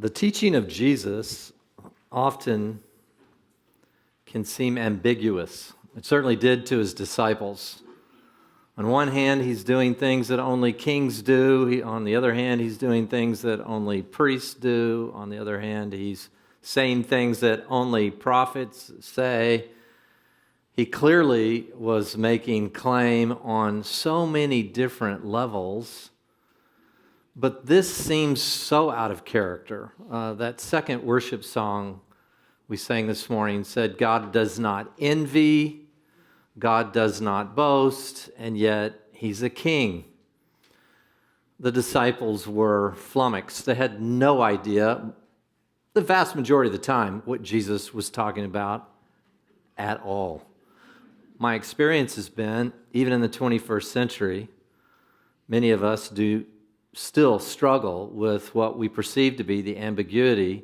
The teaching of Jesus often can seem ambiguous. It certainly did to his disciples. On one hand, he's doing things that only kings do. On the other hand, he's doing things that only priests do. On the other hand, he's saying things that only prophets say. He clearly was making claim on so many different levels. But this seems so out of character. That second worship song we sang this morning said, God does not envy, God does not boast, and yet he's a king. The disciples were flummoxed. They had no idea, the vast majority of the time, what Jesus was talking about at all. My experience has been, even in the 21st century, many of us do still struggle with what we perceive to be the ambiguity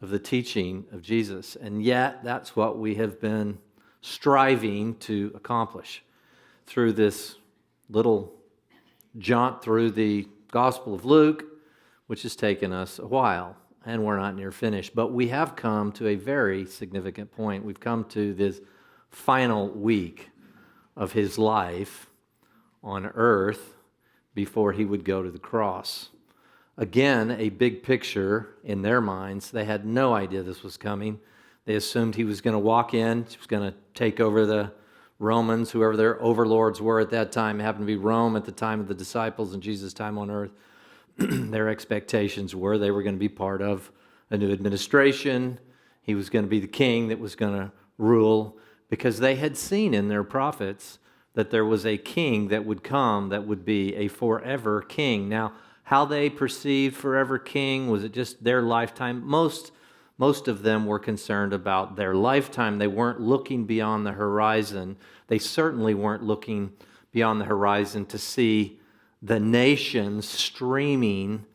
of the teaching of Jesus. And yet, that's what we have been striving to accomplish through this little jaunt through the Gospel of Luke, which has taken us a while, and we're not near finished. But we have come to a very significant point. We've come to this final week of his life on earth before he would go to the cross. Again, a big picture in their minds. They had no idea this was coming. They assumed he was going to walk in, he was going to take over the Romans, whoever their overlords were at that time. It happened to be Rome at the time of the disciples and Jesus' time on earth. Their expectations were they were going to be part of a new administration. He was going to be the king that was going to rule, because they had seen in their prophets that there was a king that would come that would be a forever king. Now, how they perceived forever king, was it just their lifetime? Most of them were concerned about their lifetime. They weren't looking beyond the horizon. They certainly weren't looking beyond the horizon to see the nations streaming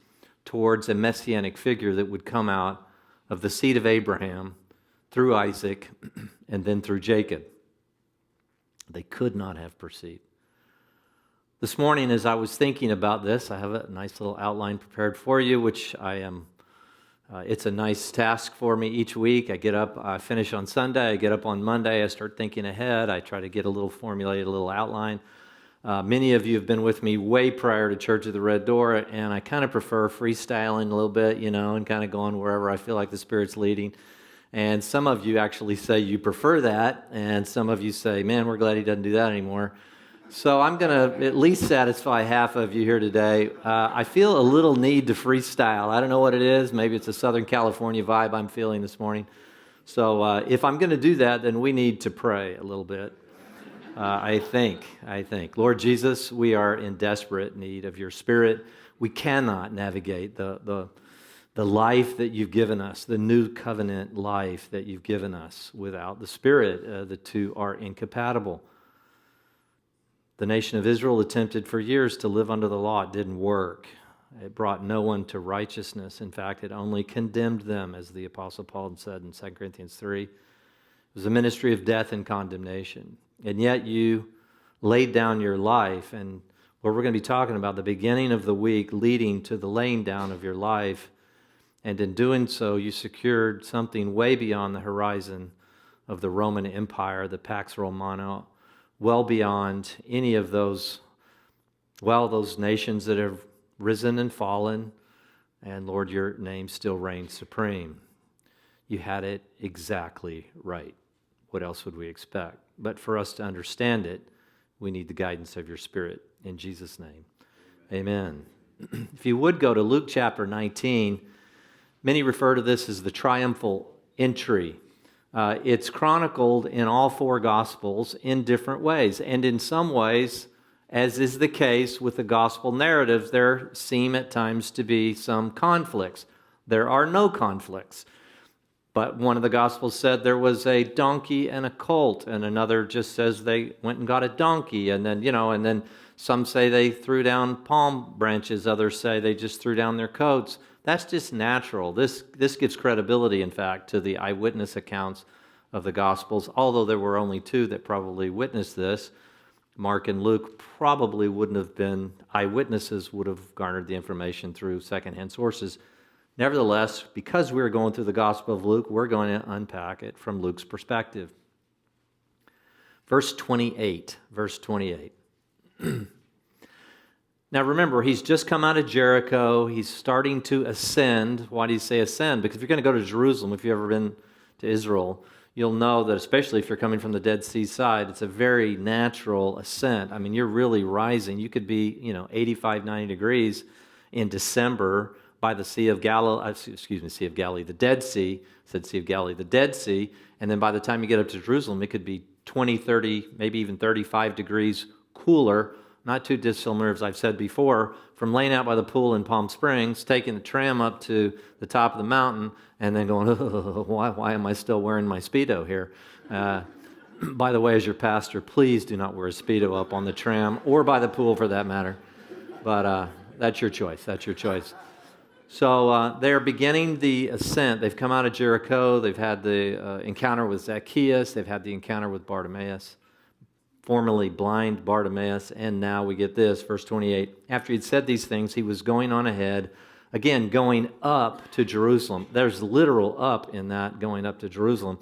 towards a messianic figure that would come out of the seed of Abraham through Isaac and then through Jacob. They could not have perceived. This morning, as I was thinking about this, I have a nice little outline prepared for you, which it's a nice task for me each week. I get up, I finish on Sunday, I get up on Monday, I start thinking ahead, I try to get a little formulated, a little outline. Many of you have been with me way prior to Church of the Red Door, and I kind of prefer freestyling a little bit, and kind of going wherever I feel like the Spirit's leading. And some of you actually say you prefer that, and some of you say, man, we're glad he doesn't do that anymore. So I'm going to at least satisfy half of you here today. I feel a little need to freestyle. I don't know what it is. Maybe it's a Southern California vibe I'm feeling this morning. So if I'm going to do that, then we need to pray a little bit. I think. Lord Jesus, we are in desperate need of your Spirit. We cannot navigate the life that you've given us, the new covenant life that you've given us without the Spirit. The two are incompatible. The nation of Israel attempted for years to live under the law. It didn't work. It brought no one to righteousness. In fact, it only condemned them, as the Apostle Paul said in 2 Corinthians 3. It was a ministry of death and condemnation. And yet you laid down your life, and what we're going to be talking about, the beginning of the week leading to the laying down of your life, and in doing so, you secured something way beyond the horizon of the Roman Empire, the Pax Romana, well beyond any of those nations that have risen and fallen, and Lord, your name still reigns supreme. You had it exactly right. What else would we expect? But for us to understand it, we need the guidance of your Spirit. In Jesus' name, amen. If you would go to Luke chapter 19, many refer to this as the Triumphal Entry. It's chronicled in all four Gospels in different ways. And in some ways, as is the case with the Gospel narratives, there seem at times to be some conflicts. There are no conflicts. But one of the Gospels said there was a donkey and a colt, and another just says they went and got a donkey. And then, some say they threw down palm branches. Others say they just threw down their coats. That's just natural. This gives credibility, in fact, to the eyewitness accounts of the Gospels, although there were only two that probably witnessed this. Mark and Luke probably wouldn't have been eyewitnesses, would have garnered the information through secondhand sources. Nevertheless, because we're going through the Gospel of Luke, we're going to unpack it from Luke's perspective. Verse 28. Now remember, he's just come out of Jericho. He's starting to ascend. Why do you say ascend? Because if you're going to go to Jerusalem, if you've ever been to Israel, you'll know that especially if you're coming from the Dead Sea side, it's a very natural ascent. I mean, you're really rising. You could be, 85, 90 degrees in December by the Sea of Galilee, Sea of Galilee, the Dead Sea, Sea of Galilee, the Dead Sea, and then by the time you get up to Jerusalem, it could be 20, 30, maybe even 35 degrees cooler, not too dissimilar, as I've said before, from laying out by the pool in Palm Springs, taking the tram up to the top of the mountain, and then going, oh, why am I still wearing my Speedo here? By the way, as your pastor, please do not wear a Speedo up on the tram, or by the pool for that matter. But that's your choice. So they're beginning the ascent. They've come out of Jericho. They've had the encounter with Zacchaeus. They've had the encounter with Bartimaeus, formerly blind Bartimaeus. And now we get this, verse 28. After he'd said these things, he was going on ahead, again, going up to Jerusalem. There's literal up in that, going up to Jerusalem.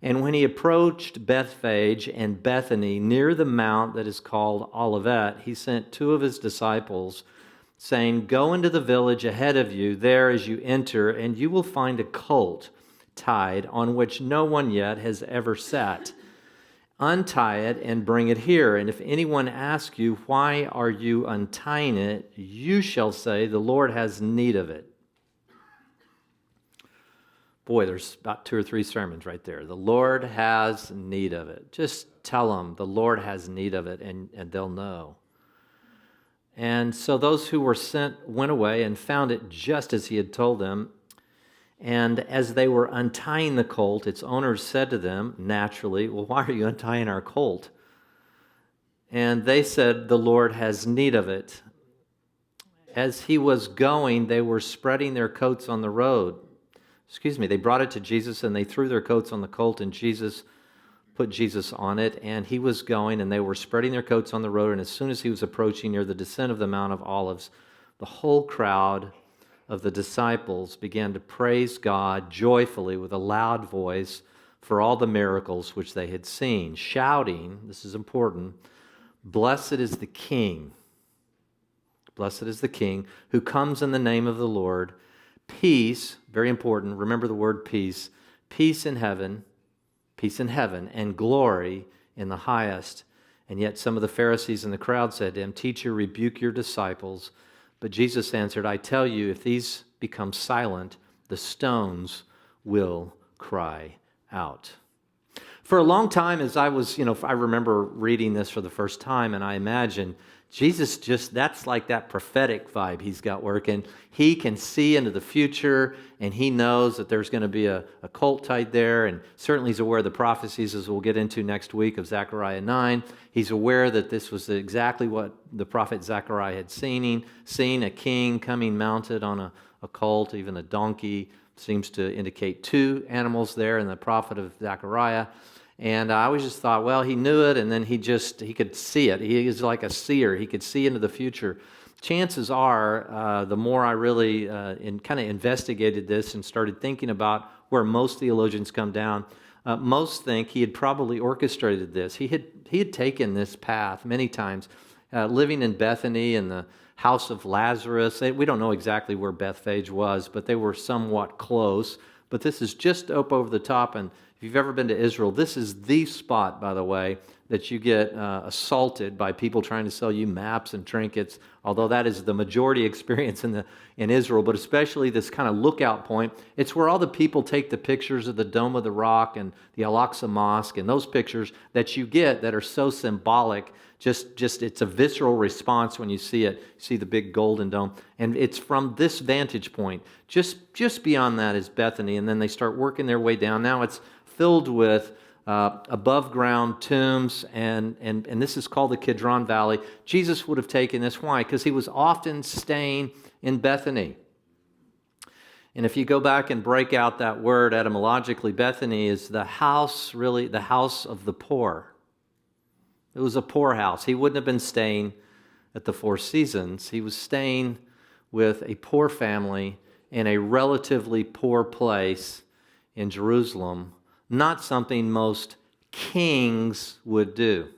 And when he approached Bethphage and Bethany near the mount that is called Olivet, he sent two of his disciples, saying, "Go into the village ahead of you there as you enter, and you will find a colt tied on which no one yet has ever sat. Untie it and bring it here. And if anyone asks you, 'Why are you untying it?' you shall say, 'The Lord has need of it.'" Boy, there's about 2 or 3 sermons right there. The Lord has need of it. Just tell them the Lord has need of it, and they'll know. And so those who were sent went away and found it just as he had told them. And as they were untying the colt, its owners said to them, naturally, "Well, why are you untying our colt?" And they said, "The Lord has need of it." As he was going, they were spreading their coats on the road. They brought it to Jesus, and they threw their coats on the colt, and Jesus put Jesus on it, and he was going, and they were spreading their coats on the road, and as soon as he was approaching near the descent of the Mount of Olives, the whole crowd of the disciples began to praise God joyfully with a loud voice for all the miracles which they had seen, shouting, this is important, "Blessed is the King, who comes in the name of the Lord. Peace," very important, remember the word peace, peace in heaven, and glory in the highest. And yet some of the Pharisees in the crowd said to him, "Teacher, rebuke your disciples." But Jesus answered, "I tell you, if these become silent, the stones will cry out." For a long time, as I was, I remember reading this for the first time, and I imagine Jesus that's like that prophetic vibe he's got working. He can see into the future, and he knows that there's going to be a colt tied there, and certainly he's aware of the prophecies, as we'll get into next week, of Zechariah 9. He's aware that this was exactly what the prophet Zechariah had seen a king coming mounted on a colt, even a donkey seems to indicate 2 animals there in the prophet of Zechariah. And I always just thought, well, he knew it, and then he could see it. He is like a seer. He could see into the future. Chances are, the more I really kind of investigated this and started thinking about where most theologians come down, most think he had probably orchestrated this. He had taken this path many times, living in Bethany in the house of Lazarus. We don't know exactly where Bethphage was, but they were somewhat close. But this is just up over the top, and if you've ever been to Israel, this is the spot, by the way, that you get assaulted by people trying to sell you maps and trinkets, although that is the majority experience in Israel, but especially this kind of lookout point. It's where all the people take the pictures of the Dome of the Rock and the Al-Aqsa Mosque, and those pictures that you get that are so symbolic, just it's a visceral response when you see it. You see the big golden dome, and it's from this vantage point. Just beyond that is Bethany, and then they start working their way down. Now it's filled with above-ground tombs, and this is called the Kidron Valley. Jesus would have taken this. Why? Because he was often staying in Bethany. And if you go back and break out that word etymologically, Bethany is the house, really, the house of the poor. It was a poor house. He wouldn't have been staying at the Four Seasons. He was staying with a poor family in a relatively poor place in Jerusalem, not something most kings would do.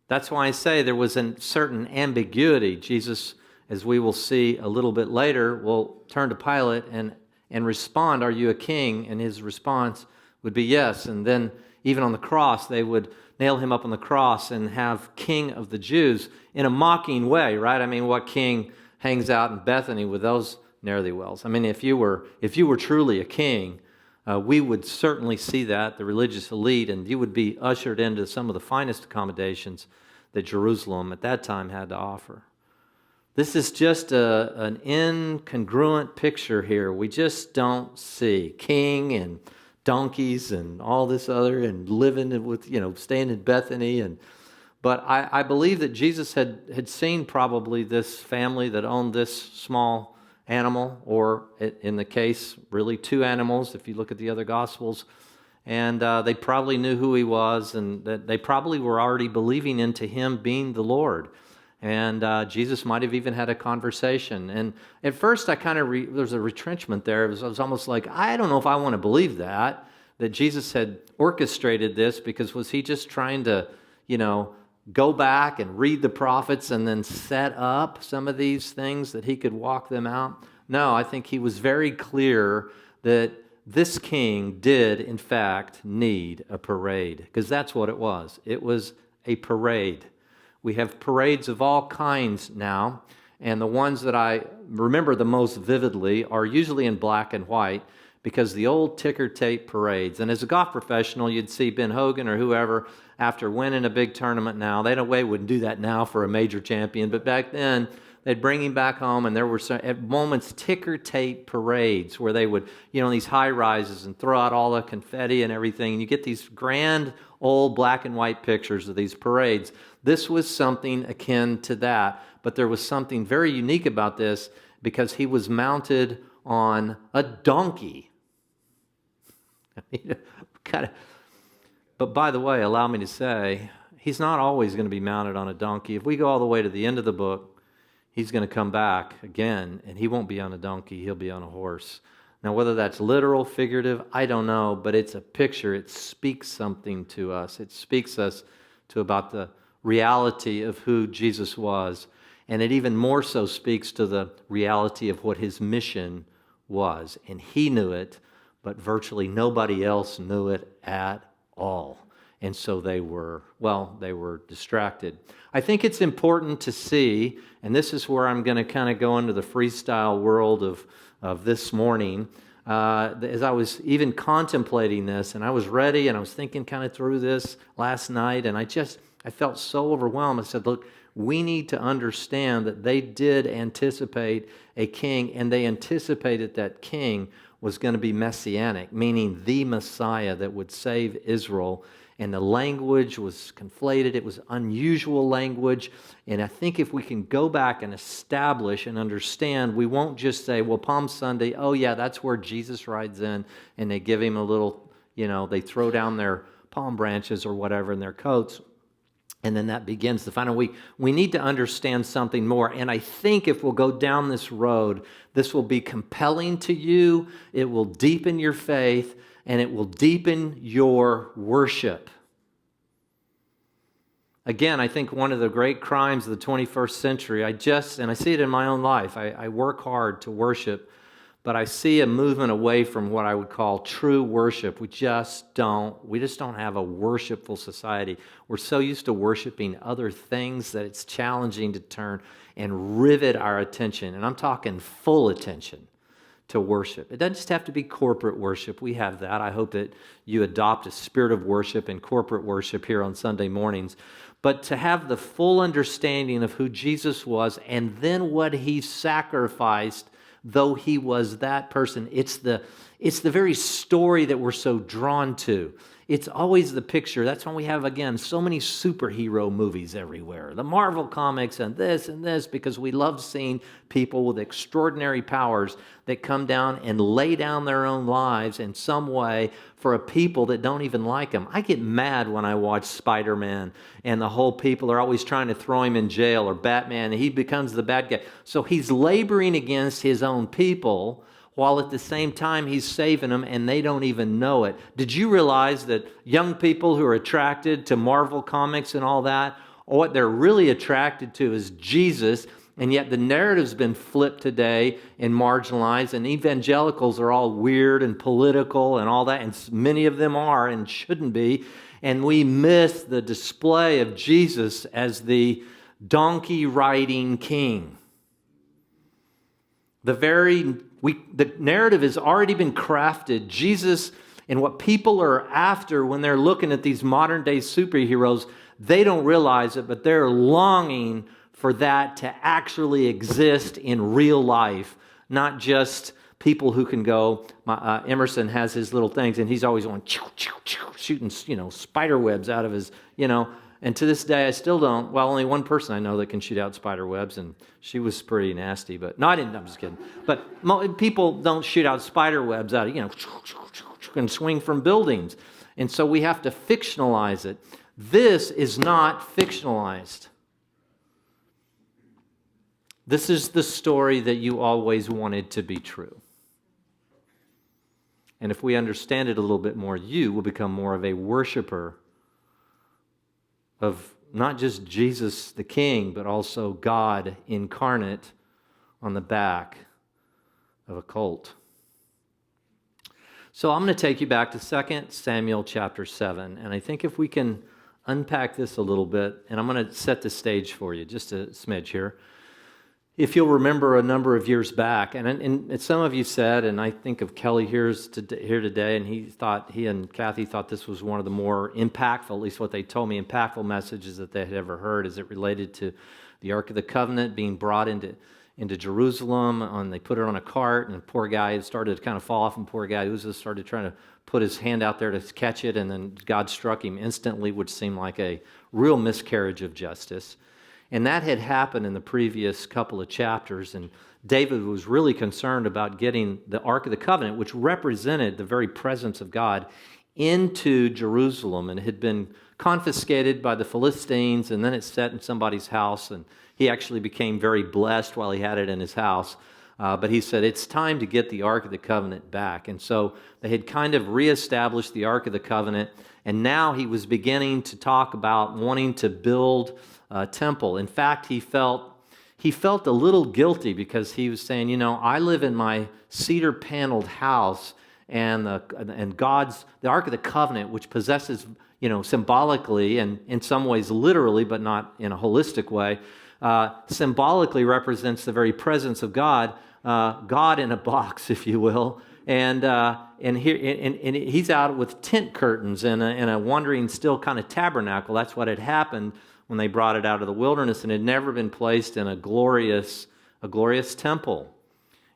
That's why I say there was a certain ambiguity. Jesus, as we will see a little bit later, will turn to Pilate and respond, "Are you a king?" And his response would be yes. And then even on the cross, they would nail him up on the cross and have King of the Jews in a mocking way, right? I mean, what king hangs out in Bethany with those ne'er-do-wells? I mean, if you were truly a king, we would certainly see that, the religious elite, and you would be ushered into some of the finest accommodations that Jerusalem at that time had to offer. This is just an incongruent picture here. We just don't see king and donkeys and all this other and living with, staying in Bethany. But I believe that Jesus had seen probably this family that owned this small animal, or in the case, really two animals, if you look at the other Gospels. And they probably knew who he was, and that they probably were already believing into him being the Lord. And Jesus might have even had a conversation. And at first, I kind of there's a retrenchment there. It was almost like, I don't know if I want to believe that Jesus had orchestrated this, because was he just trying to, go back and read the prophets and then set up some of these things that he could walk them out? No, I think he was very clear that this king did, in fact, need a parade, because that's what it was. It was a parade. We have parades of all kinds now, and the ones that I remember the most vividly are usually in black and white, because the old ticker tape parades, and as a golf professional, you'd see Ben Hogan or whoever, after winning a big tournament now, they wouldn't do that now for a major champion, but back then, they'd bring him back home, and there were at moments ticker tape parades where they would, these high rises and throw out all the confetti and everything, and you get these grand old black and white pictures of these parades. This was something akin to that, but there was something very unique about this, because he was mounted on a donkey. But by the way, allow me to say, he's not always going to be mounted on a donkey. If we go all the way to the end of the book, he's going to come back again, and he won't be on a donkey, he'll be on a horse. Now, whether that's literal, figurative, I don't know, but it's a picture. It speaks something to us. It speaks us to about the reality of who Jesus was, and it even more so speaks to the reality of what his mission was. And he knew it, but virtually nobody else knew it at all. And so they were distracted. I think it's important to see, and this is where I'm going to kind of go into the freestyle world of this morning, as I was even contemplating this, and I was ready, and I was thinking kind of through this last night, and I felt so overwhelmed. I said, look, we need to understand that they did anticipate a king, and they anticipated that king was going to be messianic, meaning the Messiah that would save Israel. And the language was conflated. It was unusual language. And I think if we can go back and establish and understand, we won't just say, well, Palm Sunday, oh yeah, that's where Jesus rides in, and they give him a little, they throw down their palm branches or whatever in their coats, and then that begins the final week. We need to understand something more. And I think if we'll go down this road, this will be compelling to you. It will deepen your faith, and it will deepen your worship. Again, I think one of the great crimes of the 21st century, and I see it in my own life, I work hard to worship, but I see a movement away from what I would call true worship. We just don't have a worshipful society. We're so used to worshiping other things that it's challenging to turn and rivet our attention, and I'm talking full attention to worship. It doesn't just have to be corporate worship. We have that. I hope that you adopt a spirit of worship and corporate worship here on Sunday mornings. But to have the full understanding of who Jesus was and then what he sacrificed, though he was that person, it's the very story that we're so drawn to. It's always the picture. That's why we have, again, so many superhero movies everywhere. The Marvel comics and this, because we love seeing people with extraordinary powers that come down and lay down their own lives in some way for a people that don't even like them. I get mad when I watch Spider-Man and the whole people are always trying to throw him in jail, or Batman, and he becomes the bad guy. So he's laboring against his own people, while at the same time he's saving them, and they don't even know it. Did you realize that young people who are attracted to Marvel comics and all that, what they're really attracted to is Jesus, and yet the narrative's been flipped today and marginalized, and evangelicals are all weird and political and all that, and many of them are and shouldn't be, and we miss the display of Jesus as the donkey-riding king. The narrative has already been crafted. Jesus, and what people are after when they're looking at these modern-day superheroes, they don't realize it, but they're longing for that to actually exist in real life, not just people who can go. Emerson has his little things, and he's always going shooting, spider webs out of his, And to this day, I still don't. Well, only one person I know that can shoot out spider webs, and she was pretty nasty. But no, I didn't. I'm just kidding. But people don't shoot out spider webs out of, and swing from buildings. And so we have to fictionalize it. This is not fictionalized. This is the story that you always wanted to be true. And if we understand it a little bit more, you will become more of a worshiper of not just Jesus the King, but also God incarnate on the back of a colt. So I'm going to take you back to 2 Samuel chapter 7. And I think if we can unpack this a little bit, and I'm going to set the stage for you, just a smidge here. If you'll remember a number of years back, and some of you said, and I think of Kelly here today, and he and Kathy thought this was one of the more impactful, at least what they told me, impactful messages that they had ever heard as it related to the Ark of the Covenant being brought into Jerusalem. And they put it on a cart, and the poor guy started to kind of fall off, and poor guy Uzzah started trying to put his hand out there to catch it, and then God struck him instantly, which seemed like a real miscarriage of justice. And that had happened in the previous couple of chapters, and David was really concerned about getting the Ark of the Covenant, which represented the very presence of God, into Jerusalem, and it had been confiscated by the Philistines, and then it sat in somebody's house, and he actually became very blessed while he had it in his house. But he said, it's time to get the Ark of the Covenant back. And so they had kind of reestablished the Ark of the Covenant, and now he was beginning to talk about wanting to build a temple. In fact, he felt a little guilty because he was saying, I live in my cedar-paneled house, and the Ark of the Covenant, which possesses, symbolically and in some ways literally, but not in a holistic way, symbolically represents the very presence of God, God in a box, if you will. And he's out with tent curtains and a wandering still kind of tabernacle. That's what had happened when they brought it out of the wilderness, and had never been placed in a glorious temple.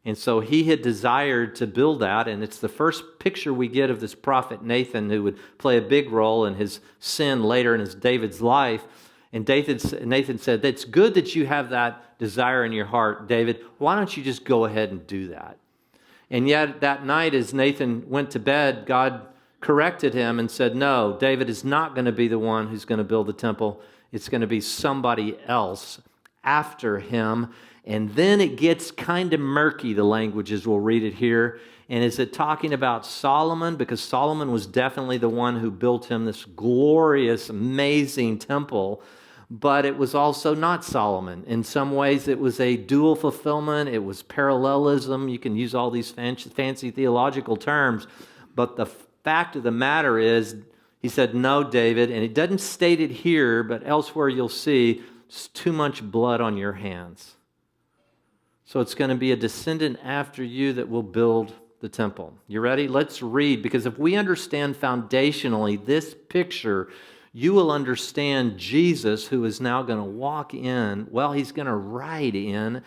And so he had desired to build that, and it's the first picture we get of this prophet Nathan, who would play a big role in his sin later in David's life. And Nathan said, it's good that you have that desire in your heart, David. Why don't you just go ahead and do that? And yet that night as Nathan went to bed, God corrected him and said, no, David is not going to be the one who's going to build the temple. It's going to be somebody else after him. And then it gets kind of murky, the languages. We'll read it here. And is it talking about Solomon? Because Solomon was definitely the one who built him this glorious, amazing temple. But it was also not Solomon. In some ways, it was a dual fulfillment. It was parallelism. You can use all these fancy theological terms. But the fact of the matter is, he said, no, David, and it doesn't state it here, but elsewhere you'll see, it's too much blood on your hands. So it's going to be a descendant after you that will build the temple. You ready? Let's read, because if we understand foundationally this picture, you will understand Jesus, who is now going to walk in, he's going to ride in,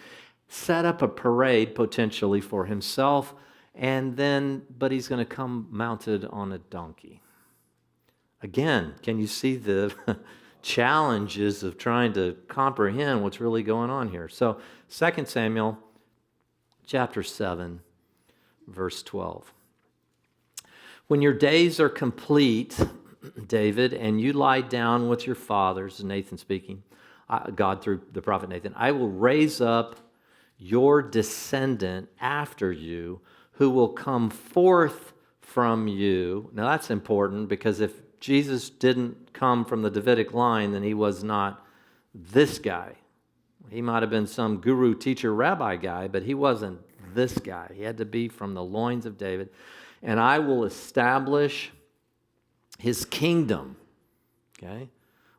set up a parade potentially for himself, but he's going to come mounted on a donkey. Again, can you see the challenges of trying to comprehend what's really going on here? So 2 Samuel chapter 7, verse 12. When your days are complete, David, and you lie down with your fathers, Nathan speaking, God through the prophet Nathan, I will raise up your descendant after you who will come forth from you. Now that's important because if Jesus didn't come from the Davidic line, then he was not this guy. He might have been some guru, teacher, rabbi guy, but he wasn't this guy. He had to be from the loins of David. And I will establish his kingdom. Okay?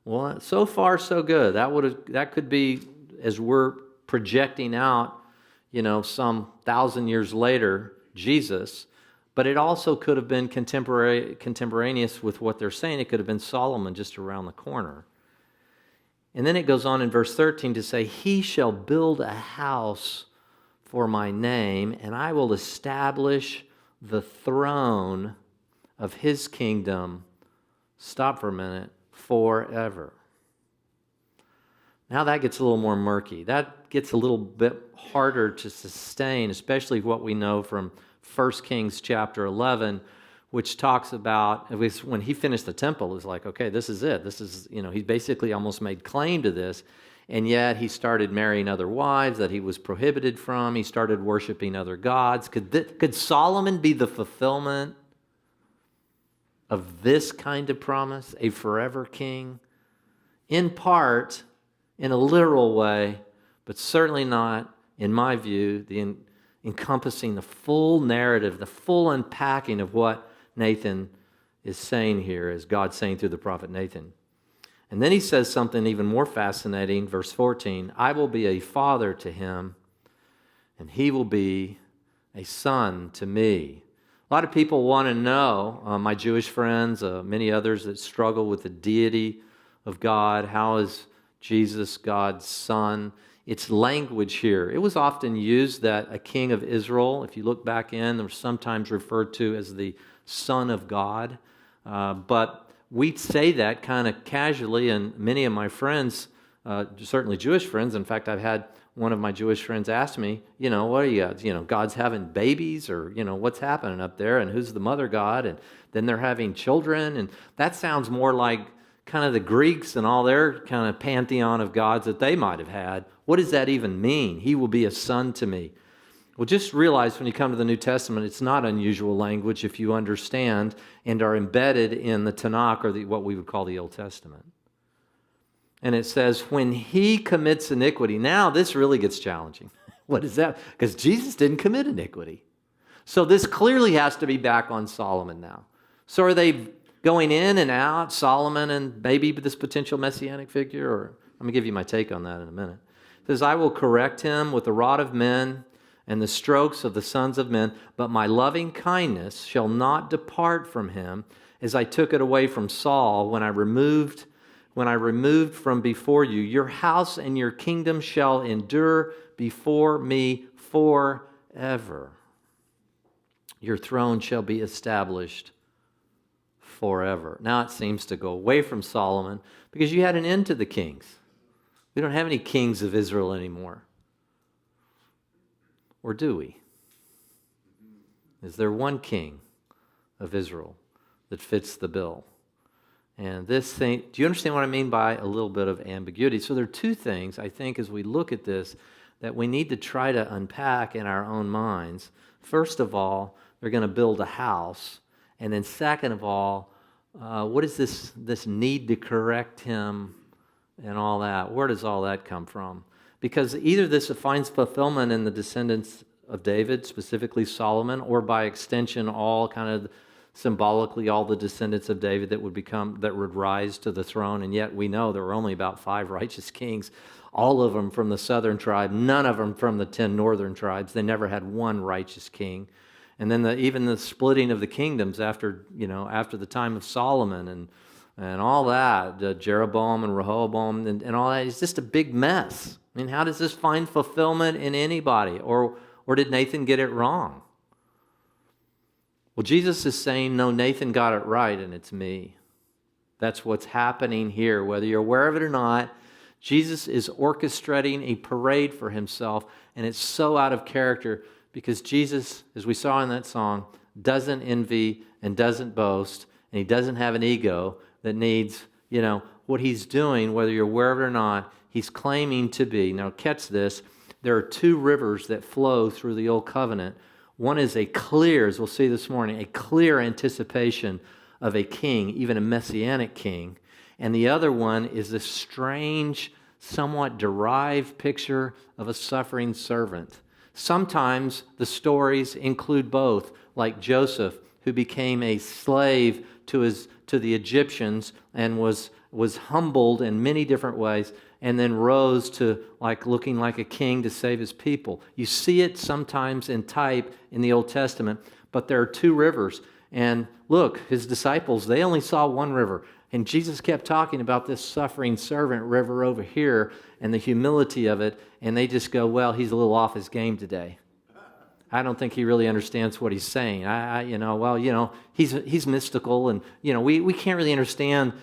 Well, so far so good. That could be, as we're projecting out, some 1,000 years later, Jesus. But it also could have been contemporaneous with what they're saying. It could have been Solomon just around the corner. And then it goes on in verse 13 to say, he shall build a house for my name, and I will establish the throne of his kingdom, stop for a minute, forever. Now that gets a little more murky. That gets a little bit harder to sustain, especially what we know from 1 Kings chapter 11, which talks about, at least when he finished the temple, it's like, okay, this is it. This is, he basically almost made claim to this, and yet he started marrying other wives that he was prohibited from. He started worshiping other gods. Could Solomon be the fulfillment of this kind of promise, a forever king? In part, in a literal way, but certainly not, in my view, encompassing the full narrative, the full unpacking of what Nathan is saying here, as God's saying through the prophet Nathan. And then he says something even more fascinating, verse 14, I will be a father to him, and he will be a son to me. A lot of people want to know, my Jewish friends, many others that struggle with the deity of God. How is Jesus God's son? Its language here. It was often used that a king of Israel, if you look back in, they were sometimes referred to as the Son of God. But we say that kind of casually, and many of my friends, certainly Jewish friends, in fact, I've had one of my Jewish friends ask me, what are you, God's having babies, or, what's happening up there, and who's the mother God, and then they're having children, and that sounds more like kind of the Greeks and all their kind of pantheon of gods that they might have had. What does that even mean? He will be a son to me. Well, just realize when you come to the New Testament, it's not unusual language if you understand and are embedded in the Tanakh, or what we would call the Old Testament. And it says, when he commits iniquity. Now, this really gets challenging. What is that? Because Jesus didn't commit iniquity. So this clearly has to be back on Solomon now. So are they going in and out, Solomon and maybe this potential messianic figure? Or I'm going to give you my take on that in a minute. It says, I will correct him with the rod of men and the strokes of the sons of men, but my loving kindness shall not depart from him, as I took it away from Saul when I removed from before you. Your house and your kingdom shall endure before me forever. Your throne shall be established forever. Now it seems to go away from Solomon because you had an end to the kings. We don't have any kings of Israel anymore. Or do we? Is there one king of Israel that fits the bill? And this thing, do you understand what I mean by a little bit of ambiguity? So there are two things, I think, as we look at this, that we need to try to unpack in our own minds. First of all, they're going to build a house. And then second of all, what is this need to correct him and all that? Where does all that come from? Because either this finds fulfillment in the descendants of David, specifically Solomon, or by extension, all kind of symbolically all the descendants of David that would rise to the throne. And yet we know there were only about 5 righteous kings, all of them from the southern tribe, none of them from the 10 northern tribes. They never had one righteous king. And then even the splitting of the kingdoms after the time of Solomon and all that, Jeroboam and Rehoboam and all that, is just a big mess. I mean, how does this find fulfillment in anybody? Or did Nathan get it wrong? Well, Jesus is saying, no, Nathan got it right, and it's me. That's what's happening here. Whether you're aware of it or not, Jesus is orchestrating a parade for himself, and it's so out of character because Jesus, as we saw in that song, doesn't envy and doesn't boast, and he doesn't have an ego that needs, what he's doing, whether you're aware of it or not, he's claiming to be. Now, catch this. There are two rivers that flow through the Old Covenant. One is a clear, as we'll see this morning, a clear anticipation of a king, even a messianic king. And the other one is this strange, somewhat derived picture of a suffering servant. Sometimes the stories include both, like Joseph, who became a slave to the Egyptians and was humbled in many different ways, and then rose to looking like a king to save his people. You see it sometimes in type in the Old Testament, but there are two rivers. And look, his disciples, they only saw one river. And Jesus kept talking about this suffering servant river over here and the humility of it. And they just go, well, he's a little off his game today. I don't think he really understands what he's saying. He's mystical. And, we can't really understand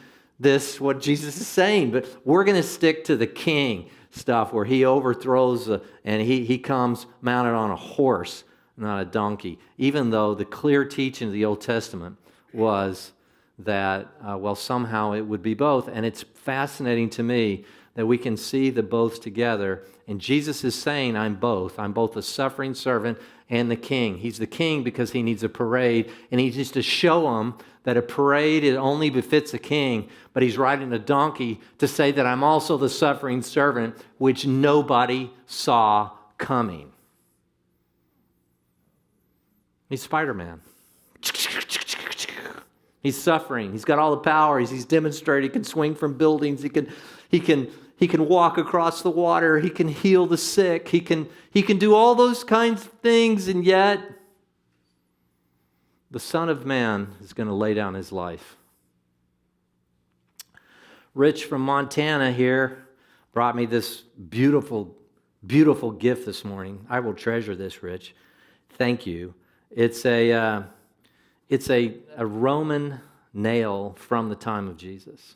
what Jesus is saying. But we're going to stick to the king stuff where he overthrows and he comes mounted on a horse, not a donkey, even though the clear teaching of the Old Testament was that, somehow it would be both. And it's fascinating to me that we can see the both together. And Jesus is saying, I'm both. I'm both the suffering servant and the king. He's the king because he needs a parade, and he needs to show them that a parade it only befits a king, but he's riding a donkey to say that I'm also the suffering servant, which nobody saw coming. He's Spider-Man. He's suffering. He's got all the power. He's demonstrated. He can swing from buildings. He can walk across the water. He can heal the sick. He can do all those kinds of things, and yet the Son of Man is going to lay down his life. Rich from Montana here brought me this beautiful, beautiful gift this morning. I will treasure this, Rich. Thank you. It's a Roman nail from the time of Jesus,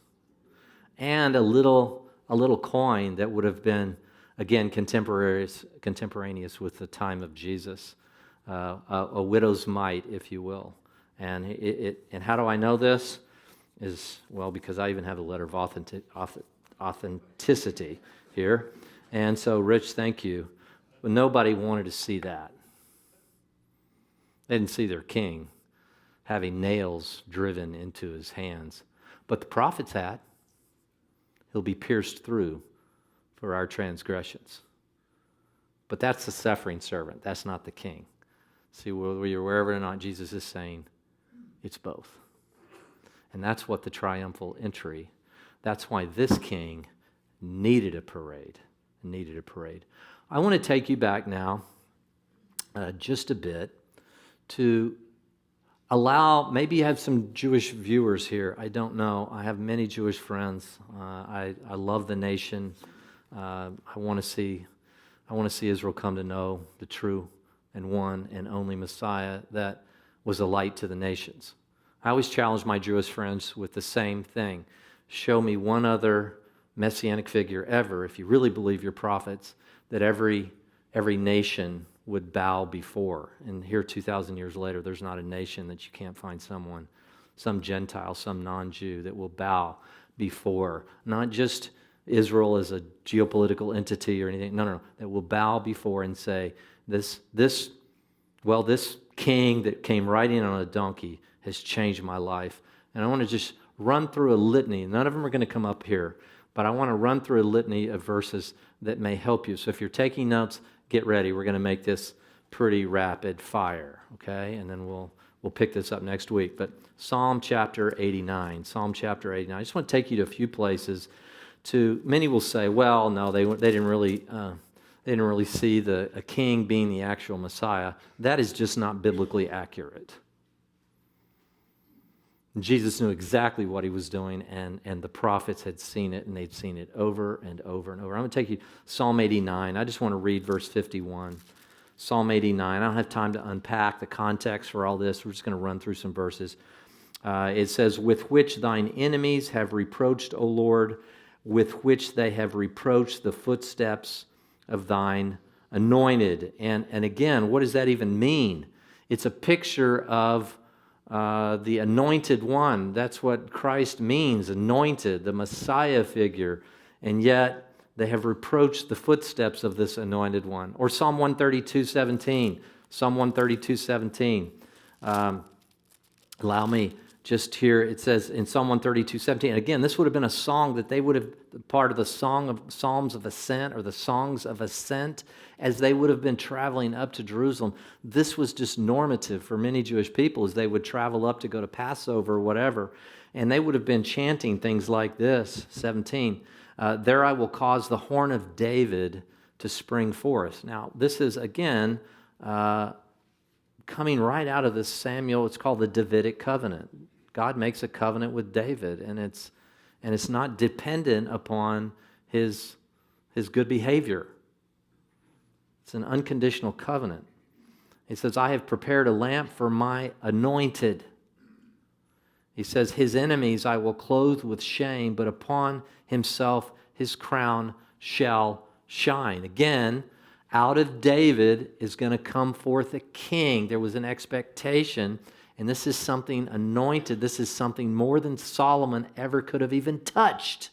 and a little coin that would have been, again, contemporaneous with the time of Jesus, a widow's mite, if you will. And and how do I know this? Because I even have a letter of authenticity here. And so, Rich, thank you. But nobody wanted to see that. They didn't see their king having nails driven into his hands. But the prophets had. He'll be pierced through for our transgressions. But that's the suffering servant. That's not the king. See, whether you're aware of it or not, Jesus is saying it's both. And that's what the triumphal entry, that's why this king needed a parade. I want to take you back now just a bit to allow, maybe you have some Jewish viewers here. I don't know. I have many Jewish friends. I love the nation. I want to see Israel come to know the true and one and only Messiah that was a light to the nations. I always challenge my Jewish friends with the same thing. Show me one other messianic figure ever, if you really believe your prophets, that every nation would bow before. And here 2,000 years later, there's not a nation that you can't find someone, some Gentile, some non-Jew that will bow before. Not just Israel as a geopolitical entity or anything. No. That will bow before and say, this king that came riding on a donkey has changed my life. And I want to just run through a litany. None of them are going to come up here, but I want to run through a litany of verses that may help you. So if you're taking notes, get ready. We're going to make this pretty rapid fire, okay? And then we'll pick this up next week. But Psalm chapter 89. I just want to take you to a few places. Many will say, well, no, they didn't really see a king being the actual Messiah. That is just not biblically accurate. Jesus knew exactly what he was doing, and the prophets had seen it, and they'd seen it over and over and over. I'm going to take you to Psalm 89. I just want to read verse 51. Psalm 89. I don't have time to unpack the context for all this. We're just going to run through some verses. It says, with which thine enemies have reproached, O Lord, with which they have reproached the footsteps of thine anointed. And again, what does that even mean? It's a picture of the anointed one. That's what Christ means, anointed, the Messiah figure. And yet, they have reproached the footsteps of this anointed one. Or Psalm 132:17. Psalm 132:17. Allow me just here, it says in Psalm 132:17. Again, this would have been a song that they would have, part of the song of Psalms of Ascent, or the songs of ascent, as they would have been traveling up to Jerusalem. This was just normative for many Jewish people as they would travel up to go to Passover or whatever. And they would have been chanting things like this, 17. There I will cause the horn of David to spring forth. Now, this is, again, coming right out of this Samuel. It's called the Davidic covenant. God makes a covenant with David, and it's not dependent upon his good behavior. It's an unconditional covenant. He says, I have prepared a lamp for my anointed. He says, his enemies I will clothe with shame, but upon himself his crown shall shine. Again, out of David is going to come forth a king. There was an expectation, and this is something anointed. This is something more than Solomon ever could have even touched.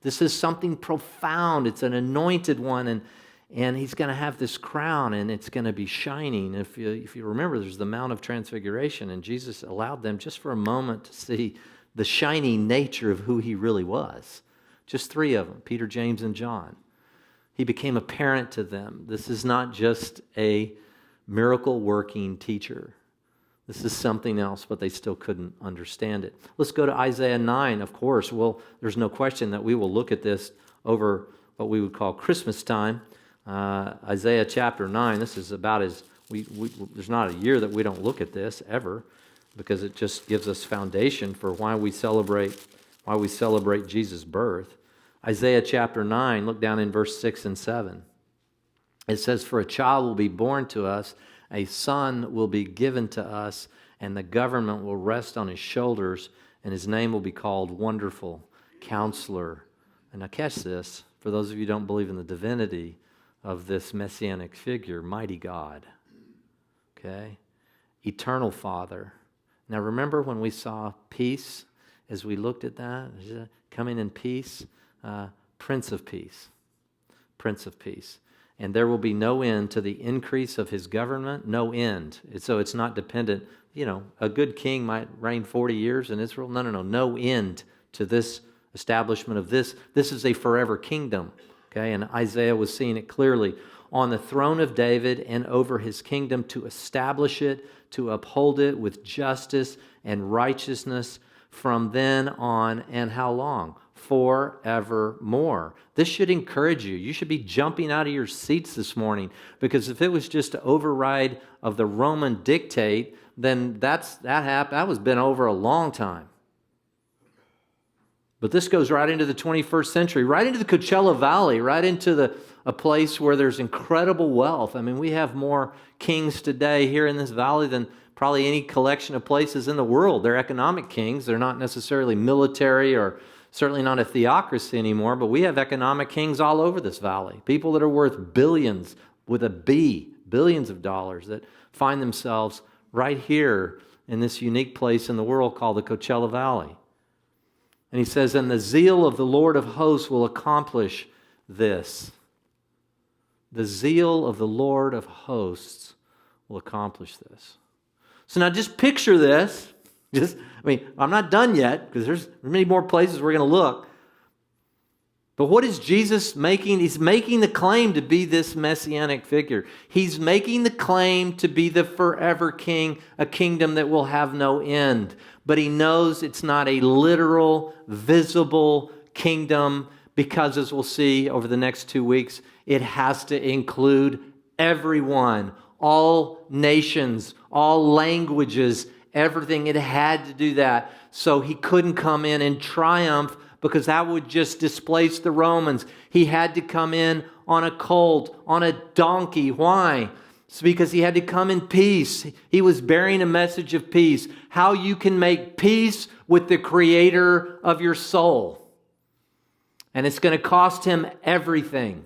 This is something profound. It's an anointed one, and he's going to have this crown, and it's going to be shining. If you remember, there's the Mount of Transfiguration, and Jesus allowed them just for a moment to see the shining nature of who he really was. Just three of them, Peter, James, and John. He became apparent to them. This is not just a miracle-working teacher. This is something else, but they still couldn't understand it. Let's go to Isaiah 9, of course. Well, there's no question that we will look at this over what we would call Christmas time. Isaiah chapter 9, this is about as, there's not a year that we don't look at this, ever, because it just gives us foundation for why we celebrate Jesus' birth. Isaiah chapter 9, look down in verse 6 and 7. It says, for a child will be born to us, a son will be given to us, and the government will rest on his shoulders, and his name will be called Wonderful Counselor. And now catch this, for those of you who don't believe in the divinity of this messianic figure, Mighty God. Okay? Eternal Father. Now remember when we saw peace, as we looked at that, coming in peace? Prince of Peace. Prince of Peace. And there will be no end to the increase of his government, no end. So it's not dependent. You know, a good king might reign 40 years in Israel. No end to this establishment of this. This is a forever kingdom. Okay, and Isaiah was seeing it clearly. On the throne of David and over his kingdom, to establish it, to uphold it with justice and righteousness from then on, and how long? Forevermore. This should encourage you. You should be jumping out of your seats this morning, because if it was just an override of the Roman dictate, then that was been over a long time. But this goes right into the 21st century, right into the Coachella Valley, right into a place where there's incredible wealth. I mean, we have more kings today here in this valley than probably any collection of places in the world. They're economic kings. They're not necessarily military, or certainly not a theocracy anymore, but we have economic kings all over this valley. People that are worth billions, with a B, billions of dollars, that find themselves right here in this unique place in the world called the Coachella Valley. And he says, and the zeal of the Lord of hosts will accomplish this. The zeal of the Lord of hosts will accomplish this. So now just picture this. I'm not done yet, because there's many more places we're going to look. But what is Jesus making? He's making the claim to be this messianic figure. He's making the claim to be the forever king, a kingdom that will have no end. But he knows it's not a literal, visible kingdom, because, as we'll see over the next 2 weeks, it has to include everyone, all nations, all languages, everything. It had to do that. So he couldn't come in and triumph, because that would just displace the Romans. He had to come in on a colt, on a donkey. Why? It's because he had to come in peace. He was bearing a message of peace. How you can make peace with the creator of your soul. And it's going to cost him everything.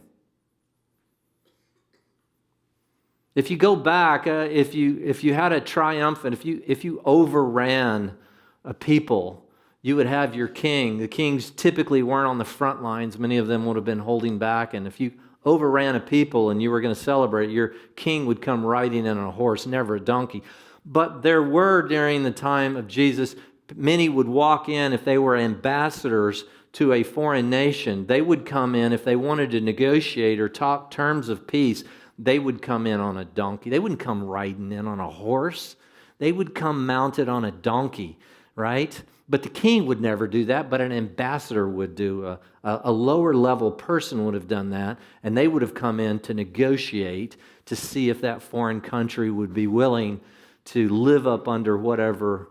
If you go back, if you had a triumphant, if you overran a people, you would have your king. The kings typically weren't on the front lines. Many of them would have been holding back. And if you overran a people and you were going to celebrate, your king would come riding in on a horse, never a donkey. But there were, during the time of Jesus, many would walk in if they were ambassadors to a foreign nation. They would come in if they wanted to negotiate or talk terms of peace. They would come in on a donkey. They wouldn't come riding in on a horse. They would come mounted on a donkey, right? But the king would never do that, but an ambassador would do. A lower level person would have done that, and they would have come in to negotiate to see if that foreign country would be willing to live up under whatever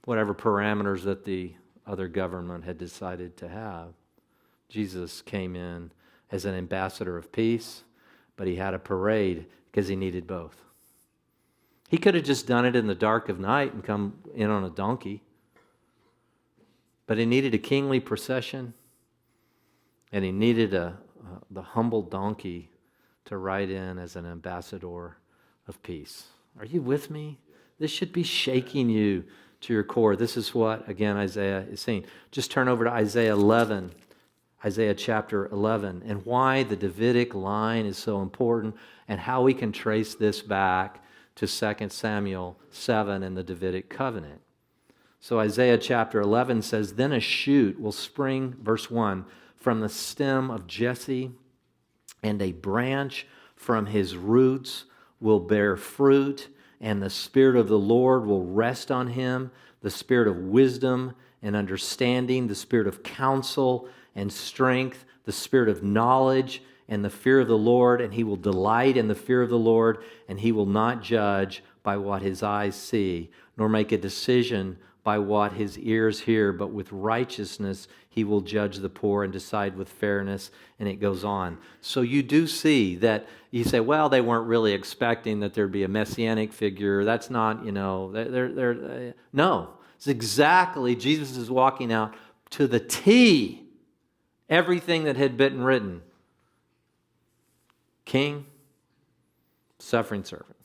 parameters that the other government had decided to have. Jesus came in as an ambassador of peace, but he had a parade because he needed both. He could have just done it in the dark of night and come in on a donkey. But he needed a kingly procession, and he needed the humble donkey to ride in as an ambassador of peace. Are you with me? This should be shaking you to your core. This is what, again, Isaiah is saying. Just turn over to Isaiah 11, Isaiah chapter 11, and why the Davidic line is so important and how we can trace this back to 2 Samuel 7 and the Davidic covenant. So Isaiah chapter 11 says, "Then a shoot will spring," verse 1, "from the stem of Jesse, and a branch from his roots will bear fruit, and the Spirit of the Lord will rest on him, the Spirit of wisdom and understanding, the Spirit of counsel and strength, the Spirit of knowledge and the fear of the Lord, and he will delight in the fear of the Lord, and he will not judge by what his eyes see, nor make a decision by what his ears hear, but with righteousness he will judge the poor and decide with fairness," and it goes on. So you do see that you say, well, they weren't really expecting that there'd be a messianic figure. That's not, no. It's exactly, Jesus is walking out to the T, everything that had been written. King, suffering servant.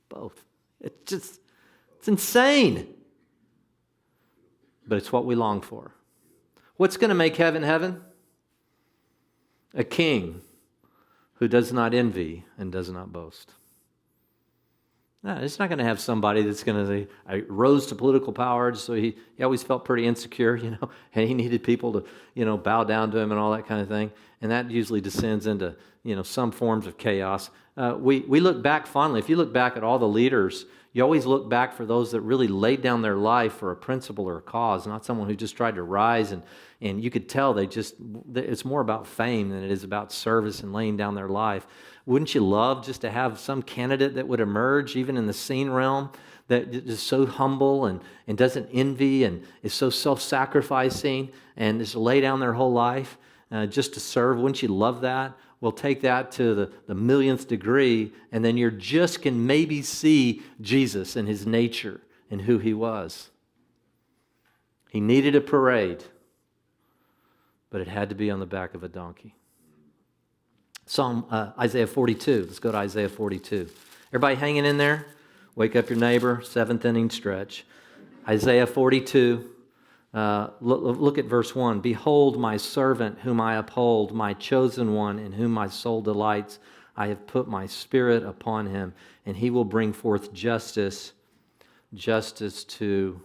Both. It's insane. But it's what we long for. What's going to make heaven heaven? A king who does not envy and does not boast. No, it's not going to have somebody that's going to say, I rose to political power, so he always felt pretty insecure, and he needed people to, bow down to him and all that kind of thing. And that usually descends into, some forms of chaos. We look back fondly. If you look back at all the leaders, you always look back for those that really laid down their life for a principle or a cause, not someone who just tried to rise. And you could tell it's more about fame than it is about service and laying down their life. Wouldn't you love just to have some candidate that would emerge, even in the scene realm, that is so humble and doesn't envy and is so self-sacrificing and just lay down their whole life just to serve? Wouldn't you love that? Well, take that to the millionth degree, and then you just can maybe see Jesus and his nature and who he was. He needed a parade, but it had to be on the back of a donkey. Isaiah 42. Let's go to Isaiah 42. Everybody hanging in there? Wake up your neighbor. Seventh inning stretch. Isaiah 42. Look at verse 1. "Behold my servant whom I uphold, my chosen one in whom my soul delights. I have put my spirit upon him, and he will bring forth justice to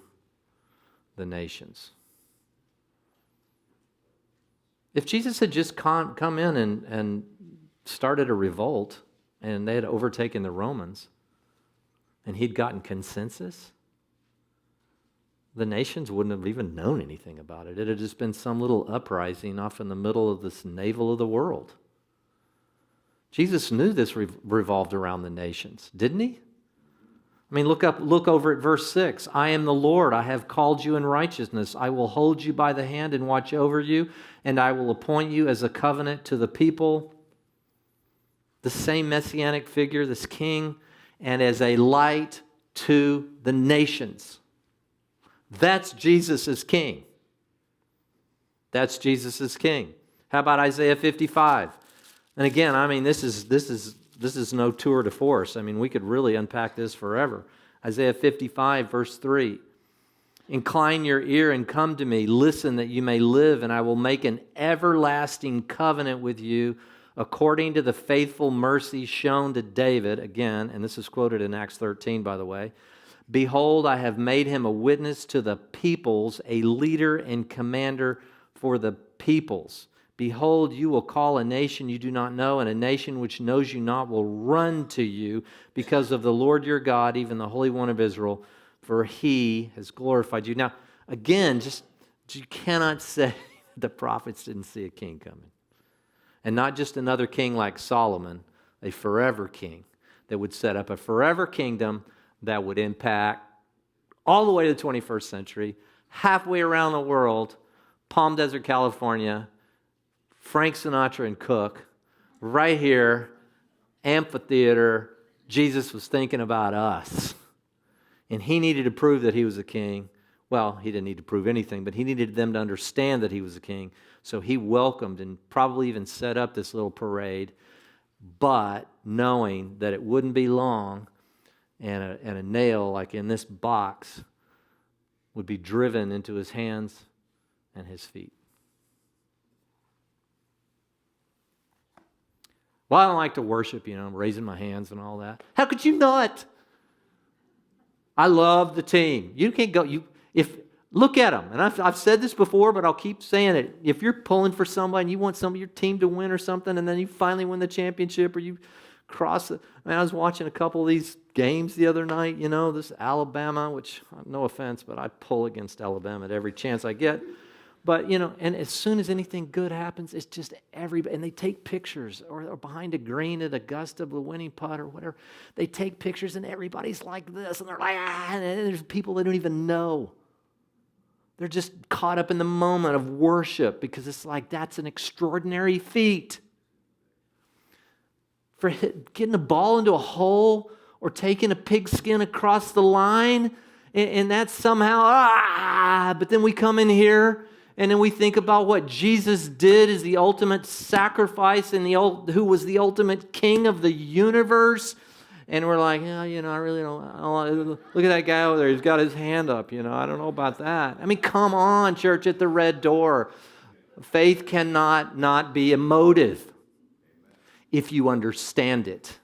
the nations." If Jesus had just come in and started a revolt, and they had overtaken the Romans, and he'd gotten consensus, the nations wouldn't have even known anything about it. It had just been some little uprising off in the middle of this navel of the world. Jesus knew this revolved around the nations, didn't he? I mean, look over at verse 6. "I am the Lord, I have called you in righteousness. I will hold you by the hand and watch over you, and I will appoint you as a covenant to the people the same messianic figure, this king, and as a light to the nations. That's Jesus as king. That's Jesus as king. How about Isaiah 55? And again, I mean, this is no tour de force. I mean, we could really unpack this forever. Isaiah 55, verse 3. Incline your ear and come to me. Listen that you may live, and I will make an everlasting covenant with you according to the faithful mercy shown to David. Again, and this is quoted in Acts 13, by the way. Behold, I have made him a witness to the peoples, a leader and commander for the peoples. Behold, you will call a nation you do not know, and a nation which knows you not will run to you because of the Lord your God, even the Holy One of Israel, for he has glorified you. Now, again, just you cannot say the prophets didn't see a king coming. And not just another king like Solomon, a forever king that would set up a forever kingdom that would impact all the way to the 21st century, halfway around the world, Palm Desert, California, Frank Sinatra and Cook, right here, amphitheater. Jesus was thinking about us. And he needed to prove that he was a king. Well, he didn't need to prove anything, but he needed them to understand that he was a king. So he welcomed and probably even set up this little parade, but knowing that it wouldn't be long and a nail like in this box would be driven into his hands and his feet. Well, I don't like to worship, raising my hands and all that. How could you not? I love the team. You can't go. Look at them. And I've said this before, but I'll keep saying it. If you're pulling for somebody and you want some of your team to win or something, and then you finally win the championship or you cross it. I was watching a couple of these games the other night, this Alabama, which, no offense, but I pull against Alabama at every chance I get. But, and as soon as anything good happens, it's just everybody, and they take pictures, or behind a green at Augusta, the winning putt or whatever, they take pictures and everybody's like this, and they're like, and there's people they don't even know. They're just caught up in the moment of worship because it's like that's an extraordinary feat. For getting a ball into a hole or taking a pigskin across the line, and that's somehow, but then we come in here and then we think about what Jesus did as the ultimate sacrifice and who was the ultimate king of the universe. And we're like, I really don't look at that guy over there. He's got his hand up, I don't know about that. I mean, come on, church at the red door. Faith cannot not be emotive if you understand it.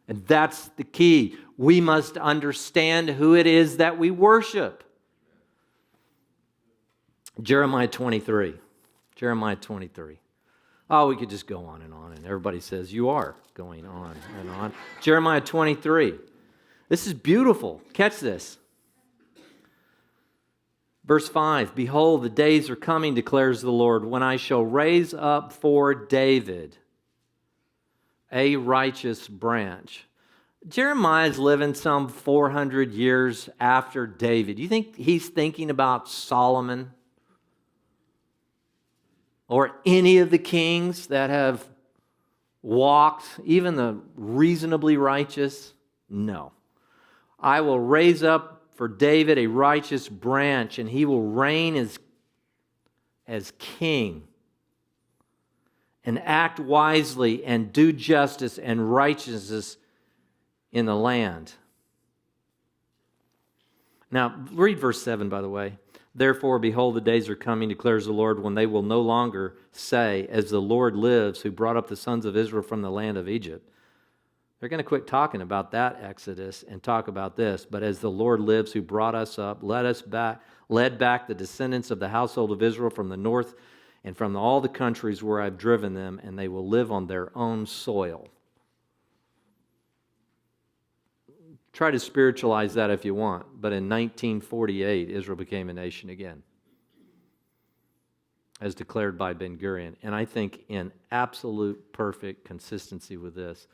And that's the key. We must understand who it is that we worship. Jeremiah 23. Oh, we could just go on, and everybody says, you are going on and on. Jeremiah 23. This is beautiful. Catch this. Verse 5, behold, the days are coming, declares the Lord, when I shall raise up for David a righteous branch. Jeremiah's living some 400 years after David. You think he's thinking about Solomon? Or any of the kings that have walked, even the reasonably righteous? No. I will raise up for David a righteous branch, and he will reign as king, and act wisely, and do justice and righteousness in the land. Now, read verse 7, by the way. Therefore, behold, the days are coming, declares the Lord, when they will no longer say, as the Lord lives, who brought up the sons of Israel from the land of Egypt. They're going to quit talking about that Exodus and talk about this. But as the Lord lives, who brought us up, led back the descendants of the household of Israel from the north and from all the countries where I've driven them, and they will live on their own soil. Try to spiritualize that if you want, but in 1948, Israel became a nation again, as declared by Ben-Gurion. And I think in absolute perfect consistency with this.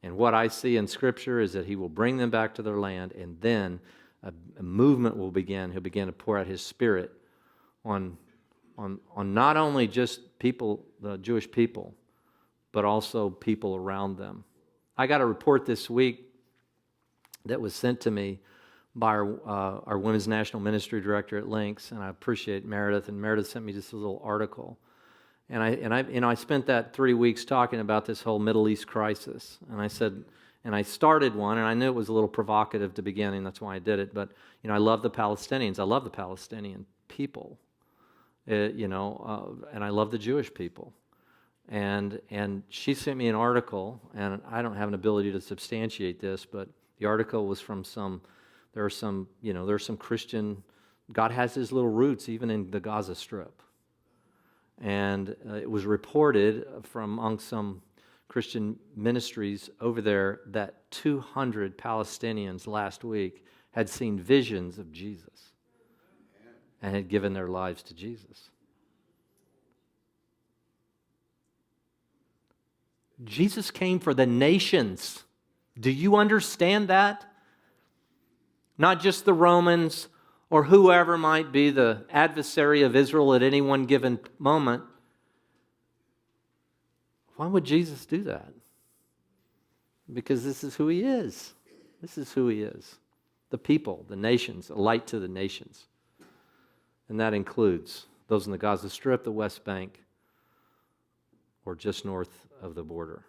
And what I see in Scripture is that he will bring them back to their land, and then a movement will begin. He'll begin to pour out his Spirit on not only just people, the Jewish people, but also people around them. I got a report this week that was sent to me by our Women's National Ministry Director at Lynx, and I appreciate Meredith. And Meredith sent me just a little article, and I spent that 3 weeks talking about this whole Middle East crisis. And I said, and I started one, and I knew it was a little provocative to begin, and that's why I did it. But I love the Palestinians. I love the Palestinian people, and I love the Jewish people. And she sent me an article, and I don't have an ability to substantiate this, but the article was from there's some Christian, God has his little roots even in the Gaza Strip. And it was reported from among some Christian ministries over there that 200 Palestinians last week had seen visions of Jesus and had given their lives to Jesus. Jesus came for the nations. Do you understand that? Not just the Romans or whoever might be the adversary of Israel at any one given moment. Why would Jesus do that? Because this is who he is. This is who he is. The people, the nations, a light to the nations. And that includes those in the Gaza Strip, the West Bank, or just north of the border.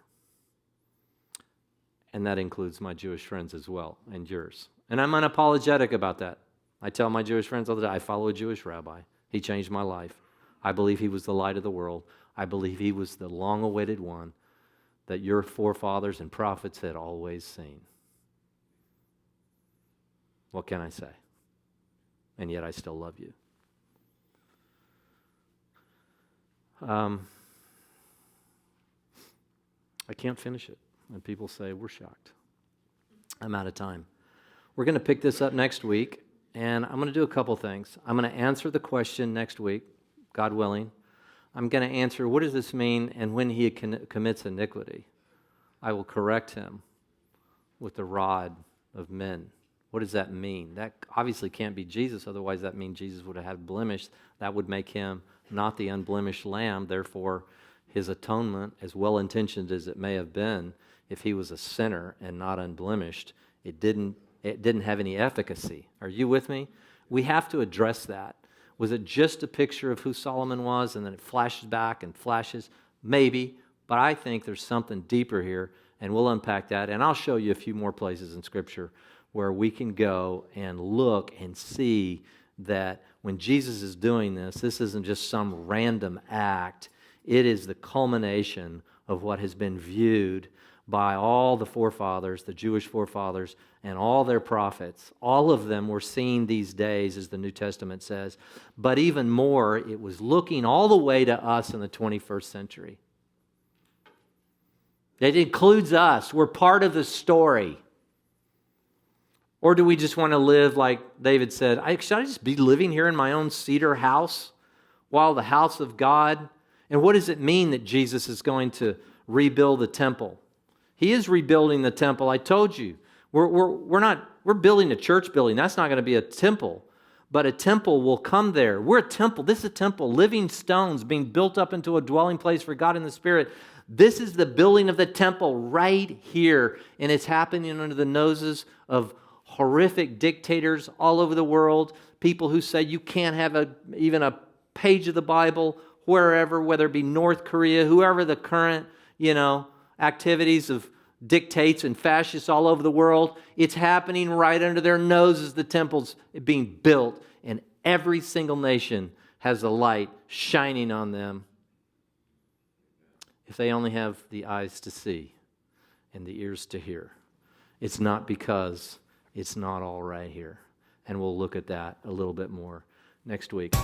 And that includes my Jewish friends as well, and yours. And I'm unapologetic about that. I tell my Jewish friends all the time, I follow a Jewish rabbi. He changed my life. I believe he was the light of the world. I believe he was the long-awaited one that your forefathers and prophets had always seen. What can I say? And yet I still love you. I can't finish it. And people say, we're shocked. I'm out of time. We're going to pick this up next week, and I'm going to do a couple things. I'm going to answer the question next week, God willing. I'm going to answer, what does this mean? And when he commits iniquity, I will correct him with the rod of men. What does that mean? That obviously can't be Jesus, otherwise that means Jesus would have had blemish. That would make him not the unblemished lamb. Therefore, his atonement, as well-intentioned as it may have been, if he was a sinner and not unblemished, it didn't have any efficacy. Are you with me? We have to address that. Was it just a picture of who Solomon was and then it flashes back and flashes? Maybe, but I think there's something deeper here, and we'll unpack that. And I'll show you a few more places in Scripture where we can go and look and see that when Jesus is doing this, this isn't just some random act. It is the culmination of what has been viewed by all the forefathers, the Jewish forefathers, and all their prophets. All of them were seen these days, as the New Testament says. But even more, it was looking all the way to us in the 21st century. It includes us. We're part of the story. Or do we just want to live like David said, should I just be living here in my own cedar house while the house of God? And what does it mean that Jesus is going to rebuild the temple? He is rebuilding the temple. I told you, we're building a church building. That's not going to be a temple, but a temple will come there. We're a temple. This is a temple, living stones being built up into a dwelling place for God in the Spirit. This is the building of the temple right here, and it's happening under the noses of horrific dictators all over the world, people who say you can't have even a page of the Bible wherever, whether it be North Korea, whoever the current, activities of dictates and fascists all over the world. It's happening right under their noses. The temple's being built, and every single nation has a light shining on them. If they only have the eyes to see and the ears to hear. It's not because it's not all right here. And we'll look at that a little bit more next week.